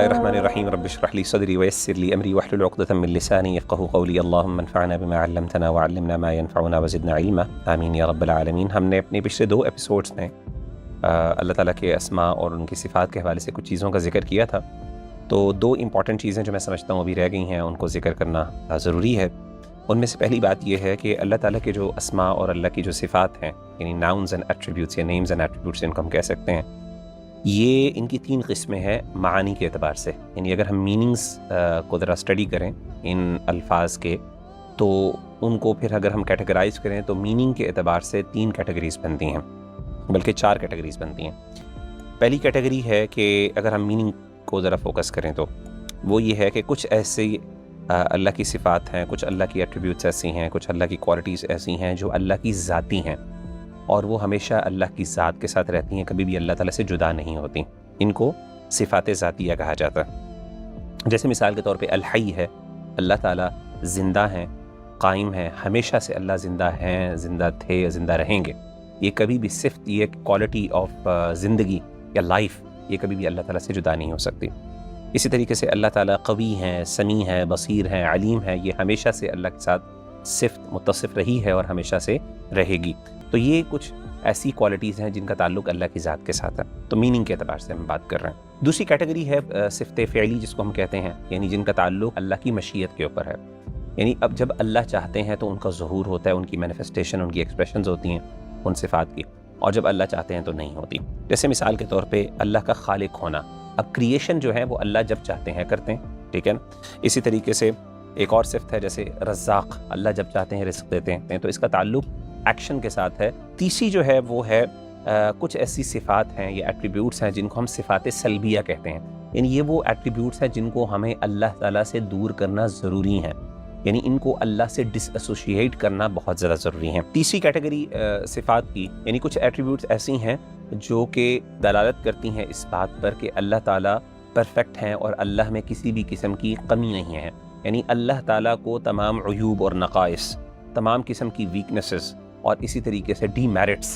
الرحمن الرحیم رب اشرح لي صدری ويسر لي امری واحلل عقدۃ من لسانی یفقهوا قولی اللهم انفعنا بما علمتنا وعلمنا ما ينفعنا وزدنا علما آمین یا رب العالمین۔ ہم نے اپنے پچھلے 2 ایپیسوڈز میں اللہ تعالیٰ کے اسماء اور ان کی صفات کے حوالے سے کچھ چیزوں کا ذکر کیا تھا، تو 2 امپورٹنٹ چیزیں جو میں سمجھتا ہوں ابھی رہ گئی ہیں ان کو ذکر کرنا ضروری ہے۔ ان میں سے پہلی بات یہ ہے کہ اللہ تعالیٰ کے جو اسماء اور اللہ کی جو صفات ہیں، یعنی ناؤنز اینڈ ایٹریبیوٹس یا نیمز اینڈ ایٹریبیوٹس ان کو ہم کہہ سکتے ہیں، یہ ان کی 3 قسمیں ہیں معانی کے اعتبار سے۔ یعنی اگر ہم میننگز کو ذرا اسٹڈی کریں ان الفاظ کے، تو ان کو پھر اگر ہم کیٹیگرائز کریں تو میننگ کے اعتبار سے 3 کیٹیگریز بنتی ہیں، بلکہ 4 کیٹیگریز بنتی ہیں۔ پہلی کیٹیگری ہے کہ اگر ہم میننگ کو ذرا فوکس کریں تو وہ یہ ہے کہ کچھ ایسی اللہ کی صفات ہیں، کچھ اللہ کی ایٹریبیوٹس ایسی ہیں، کچھ اللہ کی کوالٹیز ایسی ہیں جو اللہ کی ذاتی ہیں، اور وہ ہمیشہ اللہ کی ذات کے ساتھ رہتی ہیں، کبھی بھی اللہ تعالیٰ سے جدا نہیں ہوتی۔ ان کو صفات ذاتیہ کہا جاتا ہے۔ جیسے مثال کے طور پہ الحی ہے، اللہ تعالیٰ زندہ ہیں، قائم ہیں، ہمیشہ سے اللہ زندہ ہیں، زندہ تھے، زندہ رہیں گے۔ یہ کبھی بھی صفت، یہ کوالٹی آف زندگی یا لائف، یہ کبھی بھی اللہ تعالیٰ سے جدا نہیں ہو سکتی۔ اسی طریقے سے اللہ تعالیٰ قوی ہیں، سمیع ہیں، بصیر ہیں، علیم ہیں، یہ ہمیشہ سے اللہ کے ساتھ صفت متصف رہی ہے اور ہمیشہ سے رہے گی۔ تو یہ کچھ ایسی کوالٹیز ہیں جن کا تعلق اللہ کی ذات کے ساتھ ہے، تو میننگ کے اعتبار سے ہم بات کر رہے ہیں۔ دوسری کیٹیگری ہے صفت فعلی، جس کو ہم کہتے ہیں، یعنی جن کا تعلق اللہ کی مشیت کے اوپر ہے۔ یعنی اب جب اللہ چاہتے ہیں تو ان کا ظہور ہوتا ہے، ان کی مینیفیسٹیشن، ان کی ایکسپریشنز ہوتی ہیں ان صفات کی، اور جب اللہ چاہتے ہیں تو نہیں ہوتی۔ جیسے مثال کے طور پہ اللہ کا خالق ہونا، اب کریشن جو ہے وہ اللہ جب چاہتے ہیں کرتے ہیں، ٹھیک ہے نا۔ اسی طریقے سے ایک اور صفت ہے جیسے رزاق، اللہ جب چاہتے ہیں رزق دیتے ہیں، تو اس کا تعلق ایکشن کے ساتھ ہے۔ تیسری جو ہے وہ ہے کچھ ایسی صفات ہیں یا ایٹریبیوٹس ہیں جن کو ہم صفات سلبیہ کہتے ہیں، یعنی یہ وہ ایٹریبیوٹس ہیں جن کو ہمیں اللہ تعالیٰ سے دور کرنا ضروری ہیں، یعنی ان کو اللہ سے ڈس ایسوشیٹ کرنا بہت زیادہ ضروری ہیں۔ تیسری کیٹیگری صفات کی، یعنی کچھ ایٹریبیوٹس ایسی ہیں جو کہ دلالت کرتی ہیں اس بات پر کہ اللہ تعالیٰ پرفیکٹ ہیں اور اللہ میں کسی بھی قسم کی کمی نہیں ہے، یعنی اللہ تعالیٰ کو تمام عیوب اور نقائص، تمام قسم کی ویکنسز اور اسی طریقے سے ڈی میرٹس،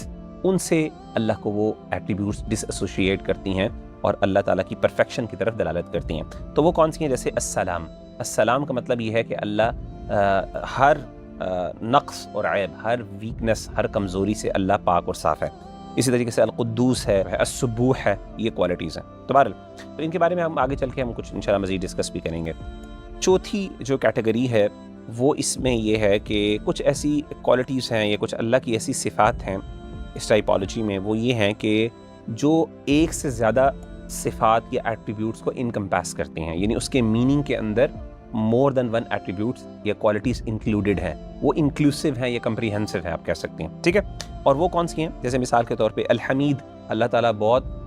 ان سے اللہ کو وہ ایٹریبیوٹس ڈس ایسوشیٹ کرتی ہیں اور اللہ تعالیٰ کی پرفیکشن کی طرف دلالت کرتی ہیں۔ تو وہ کون سی ہیں؟ جیسے السلام، السلام کا مطلب یہ ہے کہ اللہ ہر نقص اور عیب، ہر ویکنس، ہر کمزوری سے اللہ پاک اور صاف ہے۔ اسی طریقے سے القدوس ہے، السبوح ہے، یہ کوالٹیز ہیں۔ تو بہرحال تو ان کے بارے میں ہم آگے چل کے ہم کچھ انشاءاللہ مزید ڈسکس بھی کریں گے۔ چوتھی جو کیٹیگری ہے وہ اس میں یہ ہے کہ کچھ ایسی کوالٹیز ہیں یا کچھ اللہ کی ایسی صفات ہیں اس ٹائپالوجی میں، وہ یہ ہیں کہ جو ایک سے زیادہ صفات یا ایٹریبیوٹس کو انکمپیس کرتے ہیں، یعنی اس کے میننگ کے اندر مور دین 1 ایٹریبیوٹس یا کوالٹیز انکلوڈیڈ ہیں، وہ انکلوسیو ہیں یا کمپریہنسو ہیں، آپ کہہ سکتے ہیں، ٹھیک ہے۔ اور وہ کون سی ہیں؟ جیسے مثال کے طور پہ الحمید، اللہ تعالیٰ بہت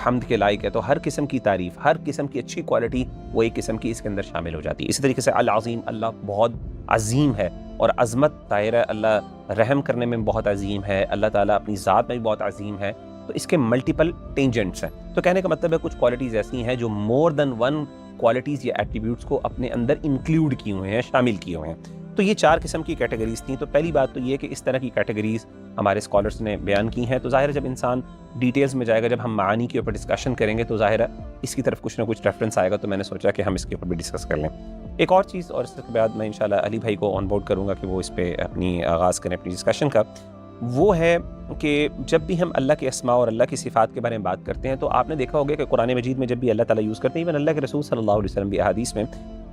حمد کے لائق ہے، تو ہر قسم کی تعریف، ہر قسم کی اچھی کوالٹی وہ ایک قسم کی اس کے اندر شامل ہو جاتی ہے۔ اسی طریقے سے العظیم، اللہ بہت عظیم ہے اور عظمت ظاہر ہے، اللہ رحم کرنے میں بہت عظیم ہے، اللہ تعالیٰ اپنی ذات میں بھی بہت عظیم ہے، تو اس کے ملٹیپل ٹینجنٹس ہیں۔ تو کہنے کا مطلب ہے کچھ کوالٹیز ایسی ہیں جو مور دین 1 کوالٹیز یا ایٹریبیوٹس کو اپنے اندر انکلوڈ کیے ہوئے ہیں، شامل کیے ہوئے ہیں۔ تو یہ 4 قسم کی کیٹیگریز تھیں۔ تو پہلی بات تو یہ کہ اس طرح کی کیٹیگریز ہمارے اسکالرس نے بیان کی ہیں، تو ظاہر ہے جب انسان ڈیٹیلز میں جائے گا، جب ہم معانی کے اوپر ڈسکشن کریں گے تو ظاہر ہے اس کی طرف کچھ نہ کچھ ریفرنس آئے گا، تو میں نے سوچا کہ ہم اس کے اوپر بھی ڈسکس کر لیں۔ ایک اور چیز، اور اس کے بعد میں انشاءاللہ علی بھائی کو آن بورڈ کروں گا کہ وہ اس پہ اپنی آغاز کریں اپنی ڈسکشن کا، وہ ہے کہ جب بھی ہم اللہ کے اسماء اور اللہ کی صفات کے بارے میں بات کرتے ہیں تو آپ نے دیکھا ہوگا کہ قرآن مجید میں جب بھی اللہ تعالیٰ یوز کرتے ہیں، ایون اللہ کے رسول صلی اللہ علیہ وسلم بھی احادیث میں،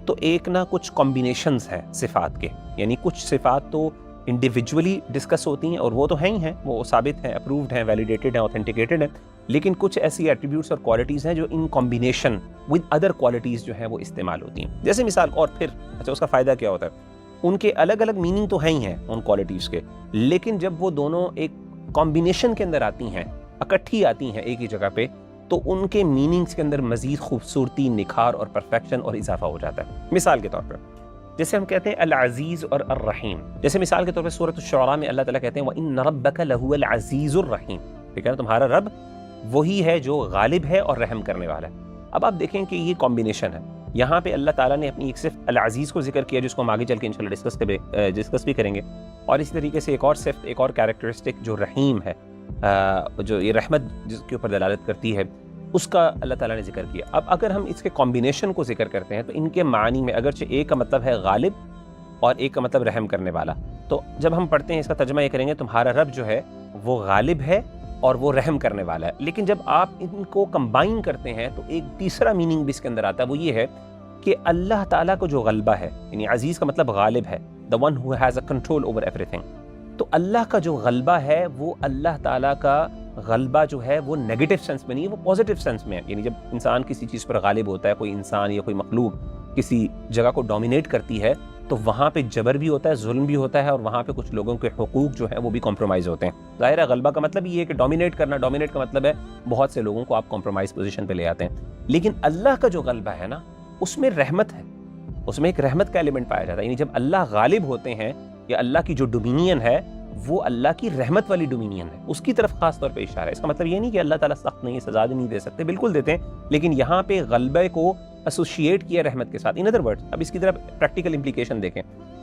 تو ایک نہ کچھ کمبینیشنز ہیں صفات کے، یعنی کچھ صفات تو انڈیویجولی ڈسکس ہوتی ہیں اور وہ تو ہیں ہی ہیں، وہ ثابت ہیں، اپرووڈ ہیں، ویلیڈیٹڈ ہیں، اوتھینٹیکیٹڈ ہیں، لیکن کچھ ایسی ایٹریبیوٹس اور کوالٹیز ہیں جو in combination with other qualities جو ہیں وہ استعمال ہوتی ہیں۔ جیسے مثال، اور پھر اچھا اس کا فائدہ کیا ہوتا ہے؟ ان کے الگ الگ میننگ تو ہیں ہی ہیں ان کوالٹیز کے، لیکن جب وہ دونوں ایک کمبینیشن کے اندر آتی ہیں، اکٹھی آتی ہیں ایک ہی جگہ پہ، تو ان کے میننگز کے اندر مزید خوبصورتی، نکھار اور پرفیکشن اور اضافہ ہو جاتا ہے۔ مثال کے طور پر جیسے ہم کہتے ہیں العزیز اور الرحیم، جیسے مثال کے طور پہ سورۃ الشعراء میں اللہ تعالیٰ کہتے ہیں وَإِنَّ رَبَّكَ لَهُوَ الْعَزِيزُ الرَّحِيمُ، ٹھیک ہے نا، تمہارا رب وہی ہے جو غالب ہے اور رحم کرنے والا ہے۔ اب آپ دیکھیں کہ یہ کمبینیشن ہے، یہاں پہ اللہ تعالیٰ نے اپنی ایک صفت العزیز کو ذکر کیا جس کو ہم آگے چل کے انشاءاللہ ڈسکس بھی کریں گے، اور اسی طریقے سے ایک اور صفت، ایک اور کیریکٹرسٹک جو رحیم ہے، جو یہ رحمت جس کے اوپر دلالت کرتی ہے، اس کا اللہ تعالیٰ نے ذکر کیا. اب اگر ہم اس کے کمبینیشن کو ذکر کرتے ہیں تو ان کے معنی میں اگرچہ ایک کا مطلب ہے غالب اور ایک کا مطلب رحم کرنے والا, تو جب ہم پڑھتے ہیں اس کا ترجمہ یہ کریں گے تمہارا رب جو ہے وہ غالب ہے اور وہ رحم کرنے والا ہے. لیکن جب آپ ان کو کمبائن کرتے ہیں تو ایک تیسرا میننگ بھی اس کے اندر آتا ہے, وہ یہ ہے کہ اللہ تعالیٰ کو جو غلبہ ہے, یعنی عزیز کا مطلب غالب ہے, the one who has a control over everything, تو اللہ کا جو غلبہ ہے وہ اللہ تعالیٰ کا غلبہ جو ہے وہ نیگیٹو سینس میں نہیں ہے, وہ پازیٹیو سینس میں ہے. یعنی جب انسان کسی چیز پر غالب ہوتا ہے, کوئی انسان یا کوئی مخلوق کسی جگہ کو ڈومینیٹ کرتی ہے, تو وہاں پہ جبر بھی ہوتا ہے, ظلم بھی ہوتا ہے, اور وہاں پہ کچھ لوگوں کے حقوق جو ہیں وہ بھی کمپرومائز ہوتے ہیں. ظاہر ہے غلبہ کا مطلب یہ ہے کہ ڈومینیٹ کرنا, ڈومینیٹ کا مطلب ہے بہت سے لوگوں کو آپ کمپرومائز پوزیشن پہ لے آتے ہیں. لیکن اللہ کا جو غلبہ ہے نا, اس میں رحمت ہے, اس میں ایک رحمت کا ایلیمنٹ پایا جاتا ہے. یعنی جب اللہ غالب ہوتے ہیں یا اللہ کی جو ڈومینین ہے وہ اللہ کی رحمت والی ڈومینین ہے, اس کی طرف خاص طور پہ اشارہ ہے. اس کا مطلب یہ نہیں کہ اللہ تعالیٰ سخت نہیں, سزا نہیں دے سکتے, بالکل دیتے ہیں, لیکن یہاں پہ غلبے کو ایسوسیٹ کیا رحمت کے ساتھ. ان ادر ورڈز, اب اس کی طرف پریکٹیکل امپلیکیشن دیکھیں.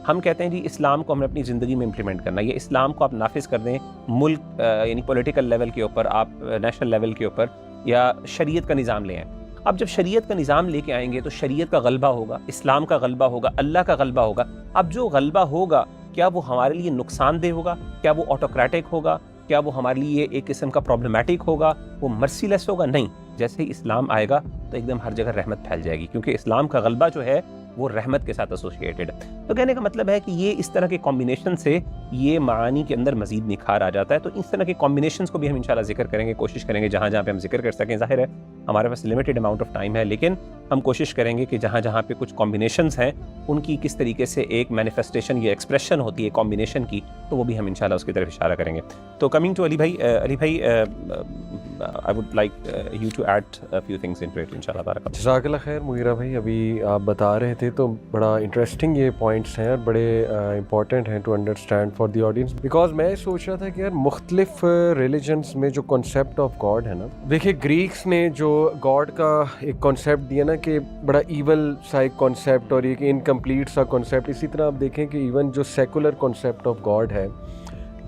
ہم کہتے ہیں جی اسلام کو ہم نے اپنی زندگی میں امپلیمنٹ کرنا ہے, یہ اسلام کو آپ نافذ کر دیں ملک یعنی پولیٹیکل لیول کے اوپر, آپ نیشنل لیول کے اوپر, یا شریعت کا نظام لے آئیں. اب جب شریعت کا نظام لے کے آئیں گے تو شریعت کا غلبہ ہوگا, اسلام کا غلبہ ہوگا, اللہ کا غلبہ ہوگا. اب جو غلبہ ہوگا کیا وہ ہمارے لیے نقصان دہ ہوگا, کیا وہ آٹوکریٹک ہوگا, کیا وہ ہمارے لیے ایک قسم کا پرابلمٹک ہوگا, وہ مرسی لیس ہوگا؟ نہیں. جیسے ہی اسلام آئے گا تو ایک دم ہر جگہ رحمت پھیل جائے گی, کیونکہ اسلام کا غلبہ جو ہے وہ رحمت کے ساتھ ایسوسیٹڈ ہے. تو کہنے کا مطلب ہے کہ یہ اس طرح کے کمبینیشن سے یہ معانی کے اندر مزید نکھار آ جاتا ہے. تو اس طرح کے کمبینیشنز کو بھی ہم انشاءاللہ ذکر کریں گے, کوشش کریں گے جہاں جہاں پہ ہم ذکر کر سکیں. ظاہر ہے ہمارے پاس لمیٹڈ اماؤنٹ آف ٹائم ہے, لیکن ہم کوشش کریں گے کہ جہاں جہاں پہ کچھ کمبینیشنز ہیں ان کی کس طریقے سے ایک مینیفیسٹیشن یا ایکسپریشن ہوتی ہے کمبینیشن کی, تو وہ بھی ہم انشاءاللہ اس کی طرف اشارہ کریں گے. تو کمنگ ٹو علی بھائی, I would like you to add a few things into it انشاءاللہ بارک اللہ. جزاک اللہ خیر مغیرہ بھائی, ابھی آپ بتا رہے تھے تو بڑا انٹرسٹنگ یہ پوائنٹس ہیں اور بڑے امپورٹنٹ ہیں to understand for the audience, because میں سوچ رہا تھا کہ یار مختلف ریلیجنس میں جو کانسیپٹ آف گاڈ ہے نا, دیکھیں گریکس نے جو گاڈ کا ایک کانسیپٹ دیا نا کہ بڑا ایول سا ایک کانسیپٹ اور ایک انکمپلیٹ سا کانسیپٹ, اسی طرح آپ دیکھیں کہ ایون جو سیکولر کانسیپٹ آف گاڈ ہے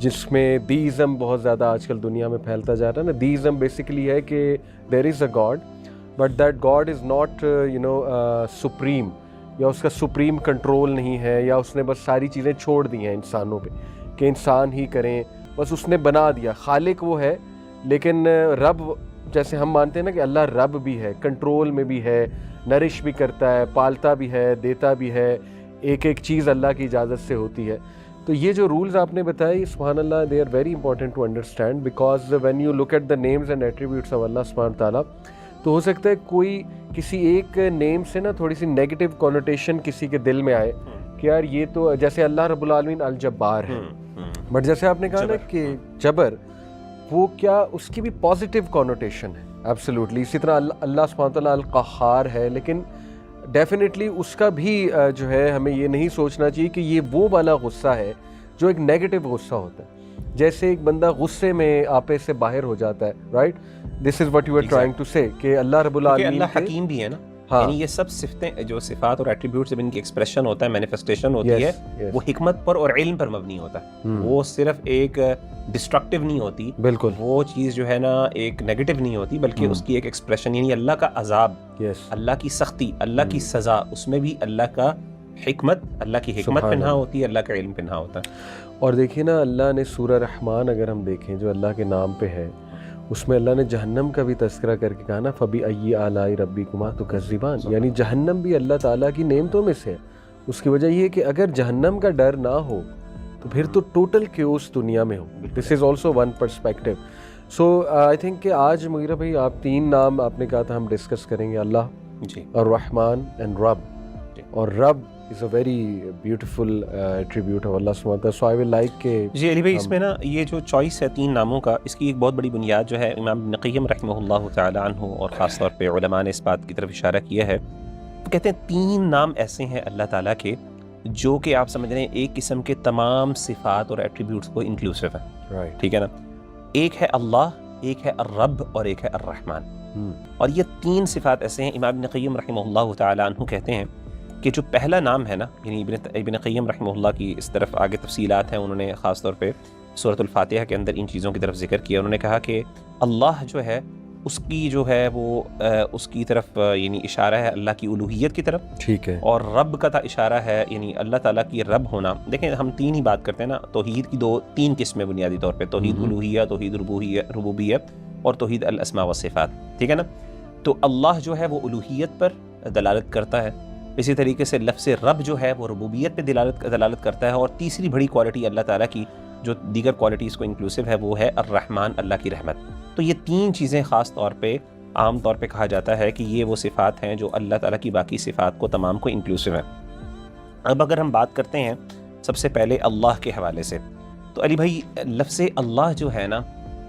جس میں دیزم بہت زیادہ آج کل دنیا میں پھیلتا جا رہا ہے نا. دیزم بیسیکلی ہے کہ there is a god but that god is not supreme, یا اس کا سپریم کنٹرول نہیں ہے, یا اس نے بس ساری چیزیں چھوڑ دی ہیں انسانوں پہ کہ انسان ہی کریں, بس اس نے بنا دیا. خالق وہ ہے, لیکن رب جیسے ہم مانتے ہیں نا کہ اللہ رب بھی ہے, کنٹرول میں بھی ہے, نرش بھی کرتا ہے, پالتا بھی ہے, دیتا بھی ہے, ایک ایک چیز اللہ کی اجازت سے ہوتی ہے. تو یہ جو رولز آپ نے بتائے سبحان اللہ, they are very important to understand, because when you look at the names and attributes of Allah سبحانہ تعالیٰ, تو ہو سکتا ہے کوئی کسی ایک نیم سے نا تھوڑی سی نیگیٹو کونوٹیشن کسی کے دل میں آئے کہ یار یہ تو, جیسے اللہ رب العالمین الجبار ہے, بٹ جیسے آپ نے کہا نا کہ جبر, وہ کیا اس کی بھی پازیٹیو کونوٹیشن ہے ایبسلیوٹلی. اسی طرح اللہ سبحانہ تعالیٰ القہار ہے, لیکن ڈیفینیٹلی اس کا بھی جو ہے ہمیں یہ نہیں سوچنا چاہیے کہ یہ وہ والا غصہ ہے جو ایک نیگیٹو غصہ ہوتا ہے. جیسے ایک بندہ غصے میں آپے سے باہر ہو جاتا ہے, right, this is what you are trying to say کہ اللہ رب العالمین اللہ حکیم بھی ہے نا, یعنی یہ سب صفتیں جو صفات اور ایٹریبیوٹس جب ان کی ایکسپریشن ہوتا ہے, مینیفیسٹیشن ہوتی ہے, وہ حکمت پر اور علم پر مبنی ہوتا ہے. وہ صرف ایک ڈسٹرکٹیو نہیں ہوتی, بالکل وہ چیز جو ہے نا ایک نیگیٹو نہیں ہوتی, بلکہ اس کی ایک ایکسپریشن, یعنی اللہ کا عذاب, اللہ کی سختی, اللہ کی سزا, اس میں بھی اللہ کا حکمت, اللہ کی حکمت پنہا ہوتی ہے, اللہ کا علم پنہا ہوتا ہے. اور دیکھیے نا اللہ نے سورہ رحمان اگر ہم دیکھیں جو اللہ کے نام پہ ہے, اس میں اللہ نے جہنم کا بھی تذکرہ کر کے کہا نا فَبِأَيِّ آلَاءِ رَبِّكُمَا تُكَذِّبَانِ, یعنی جہنم بھی اللہ تعالیٰ کی نعمتوں میں سے ہے. اس کی وجہ یہ ہے کہ اگر جہنم کا ڈر نہ ہو تو پھر تو ٹوٹل کیوس دنیا میں ہو. This is also one perspective. So I think کہ آج مغیرہ بھائی آپ 3 نام آپ نے کہا تھا ہم ڈسکس کریں گے, اللہ, الرحمن اینڈ رب. اور رب is a very beautiful attribute of Allah subhanahu wa ta'ala. So I will like کہ جی علی بھائی, اس میں نا یہ جو چوائس ہے 3 ناموں کا, اس کی ایک بہت بڑی بنیاد جو ہے امام ابن قیم رحمہ اللہ تعالی عنہ اور خاص طور پہ علماء نے اس بات کی طرف اشارہ کیا ہے. کہتے ہیں 3 نام ایسے ہیں اللہ تعالیٰ کے جو کہ آپ سمجھ رہے ہیں ایک قسم کے تمام صفات اور ایٹریبیوٹس کو انکلوسیو ہے, ٹھیک ہے نا. ایک ہے اللہ, ایک ہے الرب, اور ایک ہے الرحمن. اور یہ 3 صفات ایسے ہیں, امام ابن قیم رحمہ اللہ تعالی عنہ کہتے ہیں کہ جو پہلا نام ہے نا, یعنی ابن قیم رحمہ اللہ کی اس طرف آگے تفصیلات ہیں, انہوں نے خاص طور پہ سورۃ الفاتحہ کے اندر ان چیزوں کی طرف ذکر کیا. انہوں نے کہا کہ اللہ جو ہے اس کی جو ہے وہ اس کی طرف یعنی اشارہ ہے اللہ کی الوہیت کی طرف، ٹھیک ہے، اور رب کا اشارہ ہے یعنی اللہ تعالیٰ کی رب ہونا. دیکھیں ہم تین ہی بات کرتے ہیں نا، توحید کی تین قسمیں بنیادی طور پہ، توحید الوہیہ، توحید ربوبیت اور توحید الاسماء والصفات، ٹھیک ہے نا. تو اللہ جو ہے وہ الوہیت پر دلالت کرتا ہے، اسی طریقے سے لفظ رب جو ہے وہ ربوبیت پہ دلالت کرتا ہے، اور تیسری بڑی کوالٹی اللہ تعالیٰ کی جو دیگر کوالٹیز کو انکلوسیو ہے وہ ہے الرحمن، اللہ کی رحمت. تو یہ تین چیزیں خاص طور پہ عام طور پہ کہا جاتا ہے کہ یہ وہ صفات ہیں جو اللہ تعالیٰ کی باقی صفات کو تمام کو انکلوسیو ہیں. اب اگر ہم بات کرتے ہیں سب سے پہلے اللہ کے حوالے سے، تو علی بھائی لفظ اللہ جو ہے نا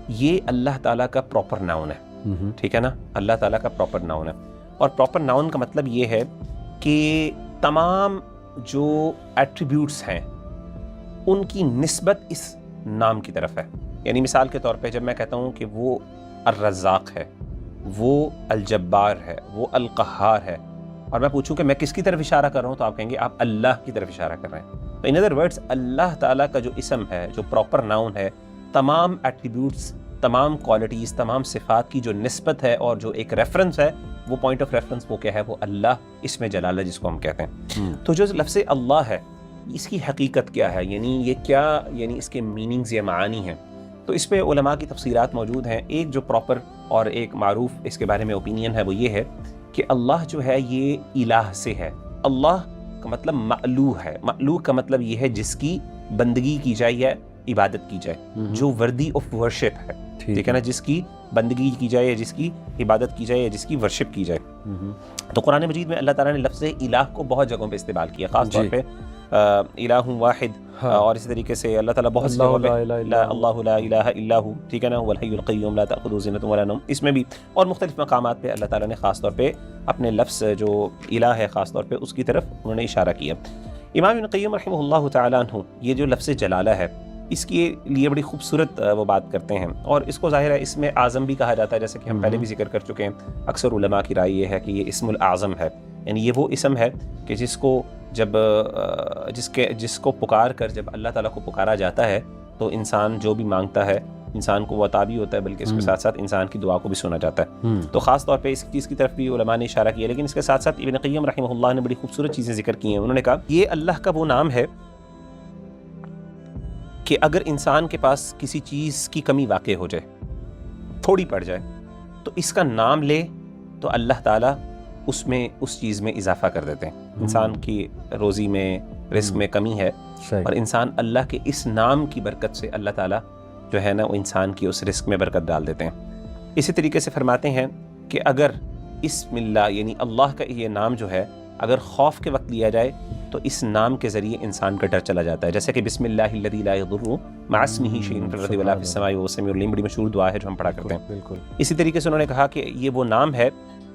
یہ اللہ تعالیٰ کا پراپر ناؤن ہے، ٹھیک ہے نا، اللہ تعالیٰ کا پراپر ناؤن ہے. اور پراپر ناؤن کا مطلب یہ ہے کہ تمام جو ایٹریبیوٹس ہیں ان کی نسبت اس نام کی طرف ہے. یعنی مثال کے طور پہ جب میں کہتا ہوں کہ وہ الرزاق ہے، وہ الجبار ہے، وہ القہار ہے، اور میں پوچھوں کہ میں کس کی طرف اشارہ کر رہا ہوں، تو آپ کہیں گے آپ اللہ کی طرف اشارہ کر رہے ہیں. تو ان ادر ورڈز اللہ تعالیٰ کا جو اسم ہے، جو پراپر ناؤن ہے، تمام ایٹریبیوٹس، تمام کوالٹیز، تمام صفات کی جو نسبت ہے اور جو ایک ریفرنس ہے، وہ پوائنٹ آف ریفرنس وہ کیا ہے، وہ اللہ اسم جلالہ جس کو ہم کہتے ہیں. تو جو لفظ اللہ ہے اس کی حقیقت کیا ہے، یعنی یہ کیا، یعنی اس کے میننگز یا معانی ہیں. تو اس پہ علماء کی تفسیرات موجود ہیں. ایک جو پراپر اور ایک معروف اس کے بارے میں اوپینین ہے وہ یہ ہے کہ اللہ جو ہے یہ الہ سے ہے. اللہ کا مطلب مألوہ ہے. مألوہ کا مطلب یہ ہے جس کی بندگی کی جائے یا عبادت کی جائے، جو وردی آف ورشپ ہے، ٹھیک ہے نا، جس کی بندگی کی جائے یا جس کی عبادت کی جائے یا جس کی ورشپ کی جائے. تو قرآن مجید میں اللہ تعالیٰ نے لفظ الہ کو بہت جگہوں پہ استعمال کیا، خاص طور پہ الہ واحد، اور اسی طریقے سے اللہ تعالیٰ بہت سی جگہوں پہ اللہ لا الہ الا ہو، ٹھیک ہے نا، هو الحی القیوم لا تأخذہ سنۃ ولا نوم، اس میں بھی، اور مختلف مقامات پہ اللہ تعالیٰ نے خاص طور پہ اپنے لفظ جو الہ ہے خاص طور پہ اس کی طرف انہوں نے اشارہ کیا. امام ابن قیم رحمہ اللہ تعالیٰ عنہ یہ جو لفظ جلالہ ہے اس کے لیے بڑی خوبصورت وہ بات کرتے ہیں، اور اس کو ظاہر ہے اسم اعظم بھی کہا جاتا ہے، جیسے کہ ہم پہلے بھی ذکر کر چکے ہیں. اکثر علماء کی رائے یہ ہے کہ یہ اسم الاعظم ہے، یعنی یہ وہ اسم ہے کہ جس کو جب جس کو پکار کر جب اللہ تعالیٰ کو پکارا جاتا ہے تو انسان جو بھی مانگتا ہے انسان کو وہ عطا بھی ہوتا ہے، بلکہ اس کے ساتھ ساتھ انسان کی دعا کو بھی سنا جاتا ہے. تو خاص طور پہ اس چیز کی طرف بھی علماء نے اشارہ کیا. لیکن اس کے ساتھ ساتھ ابن قیم رحمہ اللہ نے بڑی خوبصورت چیزیں ذکر کی ہیں. انہوں نے کہا یہ اللہ کا وہ نام ہے کہ اگر انسان کے پاس کسی چیز کی کمی واقع ہو جائے، تھوڑی پڑ جائے، تو اس کا نام لے تو اللہ تعالیٰ اس چیز میں اضافہ کر دیتے ہیں. انسان کی روزی میں، رزق میں کمی ہے، اور انسان اللہ کے اس نام کی برکت سے اللہ تعالیٰ جو ہے نا وہ انسان کی اس رزق میں برکت ڈال دیتے ہیں. اسی طریقے سے فرماتے ہیں کہ اگر اسم اللہ یعنی اللہ کا یہ نام جو ہے اگر خوف کے وقت لیا جائے تو اس نام کے ذریعے انسان کا ڈر چلا جاتا ہے، جیسے کہ بسم اللہ الذی لا یضر مع اسمہ شیء فی الارض ولا فی السماء وهو السمیع العلیم، بڑی مشہور دعا ہے جو ہم پڑھا کرتے ہیں. بالکل. اسی طریقے سے انہوں نے کہا کہ یہ وہ نام ہے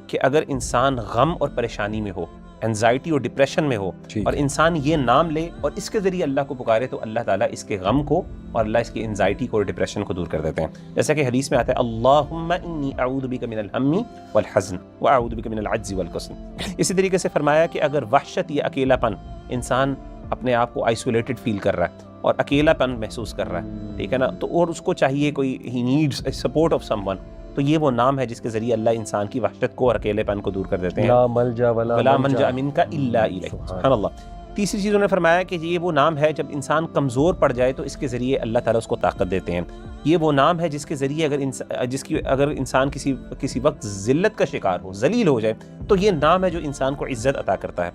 کہ اگر انسان غم اور پریشانی میں ہو، انزائٹی اور ڈپریشن میں ہو، اور انسان یہ نام لے اور اس کے ذریعے اللہ کو پکارے تو اللہ تعالیٰ اس کے غم کو اور اللہ اس کی انزائٹی کو اور ڈپریشن کو دور کر دیتے ہیں. جیسا کہ حدیث میں آتا ہے اللہم انی اعوذ بک من الہم والحزن واعوذ بک من العجز والکسل. اسی طریقے سے فرمایا کہ اگر وحشت یا اکیلا پن، انسان اپنے آپ کو آئسولیٹڈ فیل کر رہا ہے اور اکیلا پن محسوس کر رہا ہے، ٹھیک ہے نا، تو اور اس کو چاہیے کوئی ہی needs support of someone, تو یہ وہ نام ہے جس کے ذریعے اللہ انسان کی وحشت کو اور اکیلے پن کو دور کر دیتے ہیں. لا ملجا ولا منجا منک الا الیک. سبحان اللہ. تیسری چیز انہوں نے فرمایا کہ یہ وہ نام ہے جب انسان کمزور پڑ جائے تو اس کے ذریعے اللہ تعالیٰ اس کو طاقت دیتے ہیں. یہ وہ نام ہے جس کے ذریعے اگر انسان کسی وقت ذلت کا شکار ہو، ذلیل ہو جائے، تو یہ نام ہے جو انسان کو عزت عطا کرتا ہے.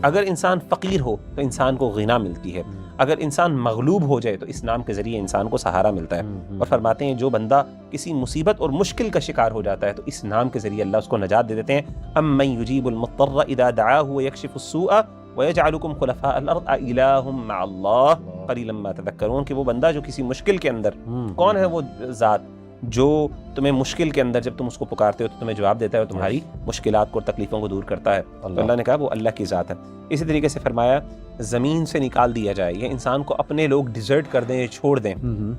اگر انسان فقیر ہو تو انسان کو غنا ملتی ہے. اگر انسان مغلوب ہو جائے تو اس نام کے ذریعے انسان کو سہارا ملتا ہے. اور فرماتے ہیں جو بندہ کسی مصیبت اور مشکل کا شکار ہو جاتا ہے تو اس نام کے ذریعے اللہ اس کو نجات دے دیتے ہیں. امن یجیب المضطر اذا دعاہ ویکشف السوء وَيَجْعَلُكُمْ خُلَفَاءَ الْأَرْضِ أَإِلَٰهٌ مَّعَ اللَّهِ قَلِيلًا مَّا تَذَكَّرُونَ، کہ وہ بندہ جو کسی مشکل کے اندر، کون ہے وہ ذات جو تمہیں مشکل کے اندر جب تم اس کو پکارتے ہو تو تمہیں جواب دیتا ہے اور تمہاری مشکلات کو اور تکلیفوں کو دور کرتا ہے. تو اللہ نے کہا وہ اللہ کی ذات ہے. اسی طریقے سے فرمایا زمین سے نکال دیا جائے یا انسان کو اپنے لوگ ڈیزرٹ کر دیں، چھوڑ دیں،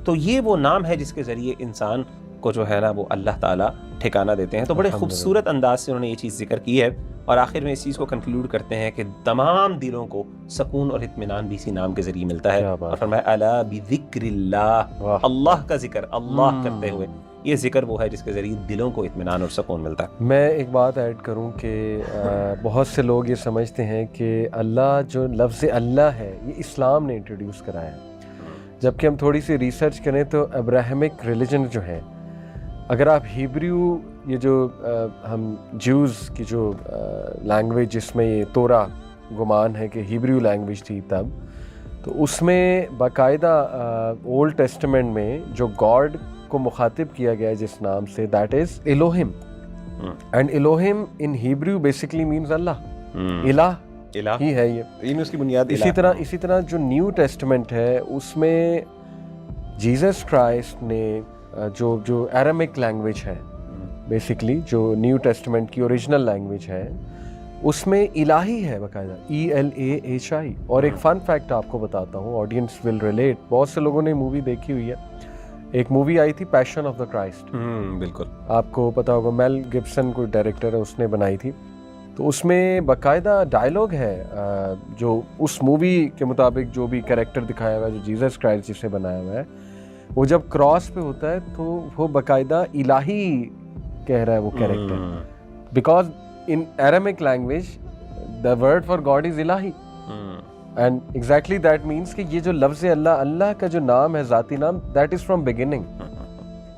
تو یہ وہ نام ہے جس کے ذریعے انسان کو جو ہے نا وہ اللہ تعالیٰ ٹھکانہ دیتے ہیں. تو بڑے خوبصورت انداز سے انہوں نے یہ چیز ذکر کی ہے، اور آخر میں اس چیز کو کنکلوڈ کرتے ہیں کہ تمام دلوں کو سکون اور اطمینان بھی اسی نام کے ذریعے ملتا ہے. اور فرمایا الا بذکر اللہ، اللہ کا ذکر، اللہ کرتے ہوئے یہ ذکر وہ ہے جس کے ذریعے دلوں کو اطمینان اور سکون ملتا ہے. میں ایک بات ایڈ کروں کہ بہت سے لوگ یہ سمجھتے ہیں کہ اللہ جو لفظ اللہ ہے یہ اسلام نے انٹروڈیوس کرایا ہے، جبکہ ہم تھوڑی سی ریسرچ کریں تو ابراہمک ریلیجن جو ہیں، اگر آپ ہیبریو یہ جو ہم جوز کی جو لینگویج جس میں یہ تورا گمان ہے کہ ہیبریو لینگویج تھی تب، تو اس میں باقاعدہ اولڈ ٹیسٹمنٹ میں جو گاڈ کو مخاطب کیا گیا ہے جس نام سے، that is Elohim, and Elohim in Hebrew basically means Allah, الہ ہی ہے یہ اس کی بنیاد. اسی طرح جو نیو ٹیسٹمنٹ ہے اس میں جیزس کرائسٹ نے جو ایرامک لینگویج ہے بیسکلی، جو نیو ٹیسٹمنٹ کی اوریجنل لینگویج ہے، اس میں الہی ہے باقاعدہ، ELAHI. اور ایک فن فیکٹ آپ کو بتاتا ہوں، آڈینس ول ریلیٹ، بہت سے لوگوں نے مووی دیکھی ہوئی ہے. ایک مووی آئی تھی پیشن آف دا کرائسٹ، بالکل آپ کو پتا ہوگا، میل گبسن کوئی ڈائریکٹر ہے، اس نے بنائی تھی. تو اس میں باقاعدہ ڈائلاگ ہے جو اس مووی کے مطابق جو بھی کریکٹر دکھایا ہوا ہے، جو جیزس کرائسٹ جسے بنایا ہوا ہے، وہ جب کراس پہ ہوتا ہے تو وہ باقاعدہ الہی کہہ رہا ہے وہ character, because in Aramaic language the word for God is ilahi, and exactly that means کہ یہ جو لفظ اللہ کا جو نام ہے، ذاتی نام، that is from beginning.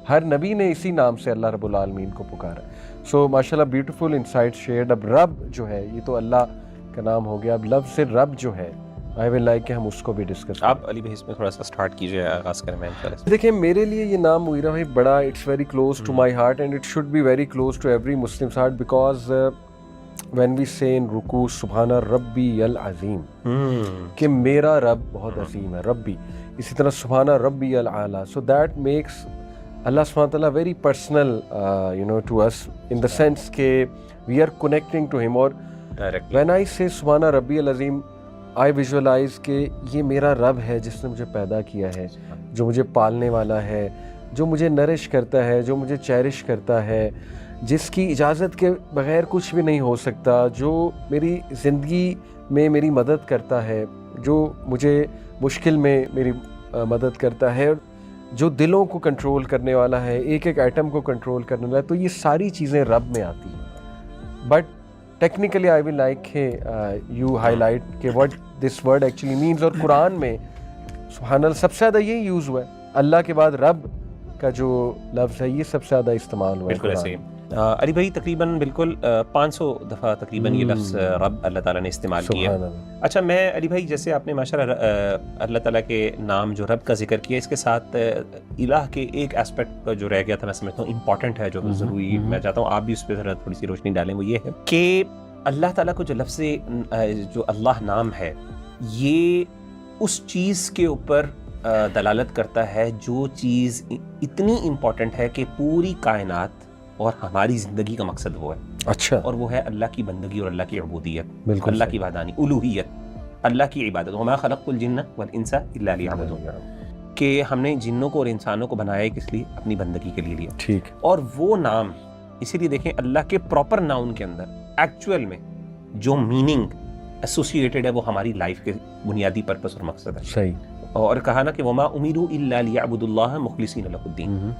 ہر نبی نے اسی نام سے اللہ رب العالمین کو پکارا. سو ماشاءاللہ بیوٹیفل انسائٹ شیئرڈ. اب رب جو ہے یہ تو اللہ کا نام ہو گیا، اب لفظ رب جو ہے I will like کہ ہم اس کو بھی ڈسکس کریں. آپ علی بھائی اس میں تھوڑا سا سٹارٹ کیجئے، آغاز کریں میں انشاءاللہ. دیکھیں میرے لیے یہ نام مغیرہ بھائی بڑا it's very close to my heart and it should be very close to every Muslim's heart because when we say in رکوع سبحان ربی العظیم، کہ میرا رب بہت عظیم ہے، ربی، اسی طرح سبحان ربی العالی، so that makes اللہ سبحانہ تعالیٰ very personal to us in the sense کہ we are connecting to him. اور when I say سبحان ربی العظیم I visualize کہ یہ میرا رب ہے جس نے مجھے پیدا کیا ہے، جو مجھے پالنے والا ہے، جو مجھے نرش کرتا ہے، جو مجھے چیرش کرتا ہے، جس کی اجازت کے بغیر کچھ بھی نہیں ہو سکتا، جو میری زندگی میں میری مدد کرتا ہے، جو مجھے مشکل میں میری مدد کرتا ہے، جو دلوں کو کنٹرول کرنے والا ہے، ایک ایک ایٹم کو کنٹرول کرنے والا ہے. تو یہ ساری چیزیں رب میں آتی ہیں. But technically I will like کہ یو ہائی لائٹ کہ what this word actually means. اور قرآن میں سبحان اللہ سب سے زیادہ یہی یوز ہوا ہے، اللہ کے بعد رب کا جو لفظ ہے یہ سب سے زیادہ استعمال ہوا ہے. بالکل ایسے ہی علی بھائی تقریباً بالکل 500 دفعہ تقریباً یہ لفظ رب اللہ تعالیٰ نے استعمال کیا. اچھا میں علی بھائی جیسے آپ نے ماشاءاللہ اللہ تعالیٰ کے نام جو رب کا ذکر کیا، اس کے ساتھ الہ کے ایک اسپیکٹ جو رہ گیا تھا، میں سمجھتا ہوں امپورٹنٹ ہے، جو ضروری میں چاہتا ہوں آپ بھی اس پہ ذرا تھوڑی سی روشنی ڈالیں. وہ یہ ہے کہ اللہ تعالیٰ کو جو لفظ جو اللہ نام ہے، یہ اس چیز کے اوپر دلالت کرتا ہے جو چیز اتنی امپورٹنٹ ہے کہ پوری کائنات اور ہماری زندگی کا مقصد وہ ہے. اچھا. اور وہ ہے اللہ کی بندگی اور اللہ کی عبودیت، بالکل اللہ کی وحدانی الوہیت، اللہ کی عبادت. وما خلقت الجن والانس الا لیعبدون، کہ ہم نے جنوں کو اور انسانوں کو بنایا کس لیے؟ اپنی بندگی کے لیے. ٹھیک. اور وہ نام اسی لیے دیکھیں اللہ کے پراپر ناؤن کے اندر ایکچوئل میں جو میننگ ایسوسیٹیڈ ہے وہ ہماری لائف کے بنیادی پرپس اور مقصد ہے. صحیح. اور کہا نا کہ وما امروا الا لیعبدوا اللہ مخلصین لہ الدین،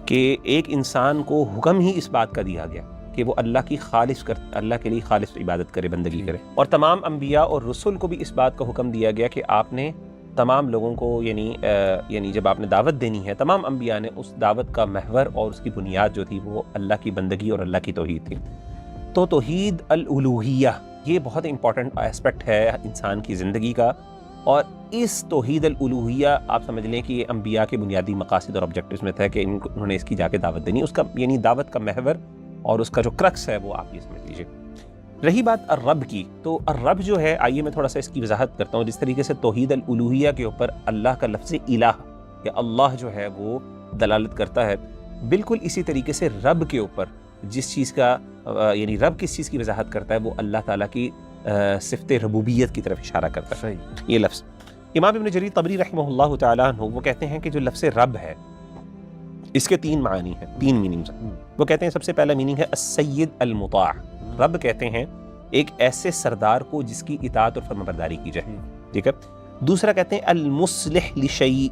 کہ ایک انسان کو حکم ہی اس بات کا دیا گیا کہ وہ اللہ کی اللہ کے لیے خالص عبادت کرے، بندگی کرے. اور تمام انبیاء اور رسل کو بھی اس بات کا حکم دیا گیا کہ آپ نے تمام لوگوں کو یعنی جب آپ نے دعوت دینی ہے، تمام انبیاء نے اس دعوت کا محور اور اس کی بنیاد جو تھی وہ اللہ کی بندگی اور اللہ کی توحید تھی. تو توحید الالوہیہ یہ بہت امپورٹنٹ ایسپیکٹ ہے انسان کی زندگی کا. اور اس توحید الالوہیہ آپ سمجھ لیں کہ یہ انبیاء کے بنیادی مقاصد اور آبجیکٹیوز میں تھا کہ انہوں نے اس کی جا کے دعوت دینی. اس کا یعنی دعوت کا محور اور اس کا جو کرکس ہے وہ آپ یہ سمجھ لیجیے. رہی بات الرب کی، تو الرب جو ہے، آئیے میں تھوڑا سا اس کی وضاحت کرتا ہوں. جس طریقے سے توحید الالوہیہ کے اوپر اللہ کا لفظ الہ یا اللہ جو ہے وہ دلالت کرتا ہے، بالکل اسی طریقے سے رب کے اوپر جس چیز کا یعنی رب کس چیز کی وضاحت کرتا ہے وہ اللہ تعالیٰ کی صفت ربوبیت کی طرف اشارہ کرتا ہے. صحیح. یہ لفظ امام ابن جریر طبری رحمہ اللہ تعالیٰ عنہ وہ کہتے ہیں کہ جو لفظ رب ہے اس کے 3 معانی ہیں، 3 میننگز ہیں. وہ کہتے ہیں سب سے پہلا میننگ ہے السید المطاع. رب کہتے ہیں ایک ایسے سردار کو جس کی اطاعت اور فرمانبرداری کی جائے. ٹھیک ہے. دوسرا کہتے ہیں المصلح لشیء،